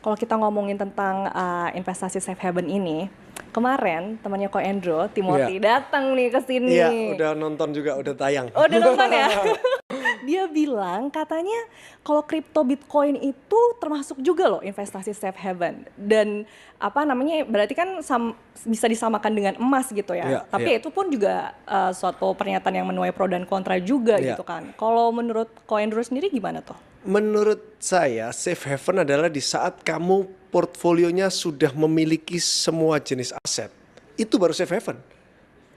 Kalau kita ngomongin tentang investasi safe haven ini, kemarin temannya Ko Endro, Iya, Timothy datang nih ke iya, sini. udah nonton juga, udah tayang. Oh, udah nonton ya? Dia bilang katanya kalau kripto Bitcoin itu termasuk juga loh investasi safe haven. Dan apa namanya, berarti kan bisa disamakan dengan emas gitu ya. Iya, iya, Tapi itu pun juga suatu pernyataan yang menuai pro dan kontra juga iya. gitu kan. Kalau menurut Ko Endro sendiri gimana tuh? Menurut saya, safe haven adalah di saat kamu portfolionya sudah memiliki semua jenis aset. Itu baru safe haven.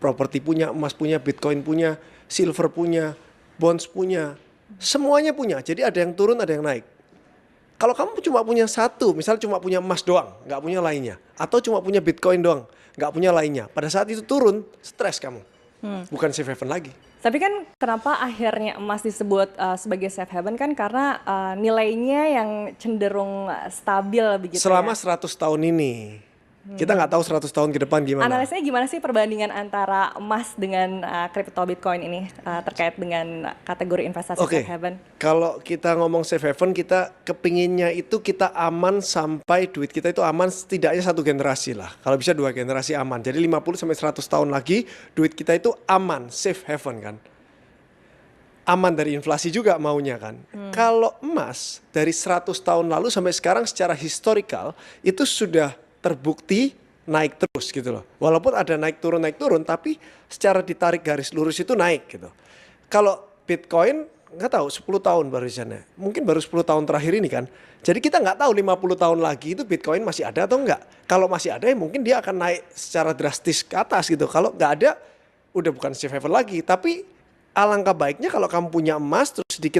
Properti punya, emas punya, Bitcoin punya, silver punya, bonds punya. Semuanya punya. Jadi ada yang turun, ada yang naik. Kalau kamu cuma punya satu, misalnya cuma punya emas doang, nggak punya lainnya. Atau cuma punya Bitcoin doang, nggak punya lainnya. Pada saat itu turun, stres kamu. Bukan safe haven lagi. Tapi kan kenapa akhirnya emas disebut sebagai safe haven kan karena nilainya yang cenderung stabil begitu Selama ya. 100 tahun ini. Kita nggak tahu 100 tahun ke depan gimana. Analisanya gimana sih perbandingan antara emas dengan kripto Bitcoin ini terkait dengan kategori investasi Oke, safe haven? kalau kita ngomong safe haven, kita kepinginnya itu kita aman sampai duit kita itu aman setidaknya 1 generasi lah. Kalau bisa 2 generasi aman. Jadi 50 sampai 100 tahun lagi duit kita itu aman, safe haven kan. Aman dari inflasi juga maunya kan. Kalau emas dari 100 tahun lalu sampai sekarang secara historical itu sudah terbukti naik terus gitu loh. Walaupun ada naik turun tapi secara ditarik garis lurus itu naik gitu. Kalau Bitcoin nggak tahu 10 tahun baru di sana. Mungkin baru 10 tahun terakhir ini kan. Jadi kita nggak tahu 50 tahun lagi itu Bitcoin masih ada atau enggak. Kalau masih ada ya mungkin dia akan naik secara drastis ke atas gitu. Kalau nggak ada udah bukan safe haven lagi. Tapi alangkah baiknya kalau kamu punya emas terus sedikit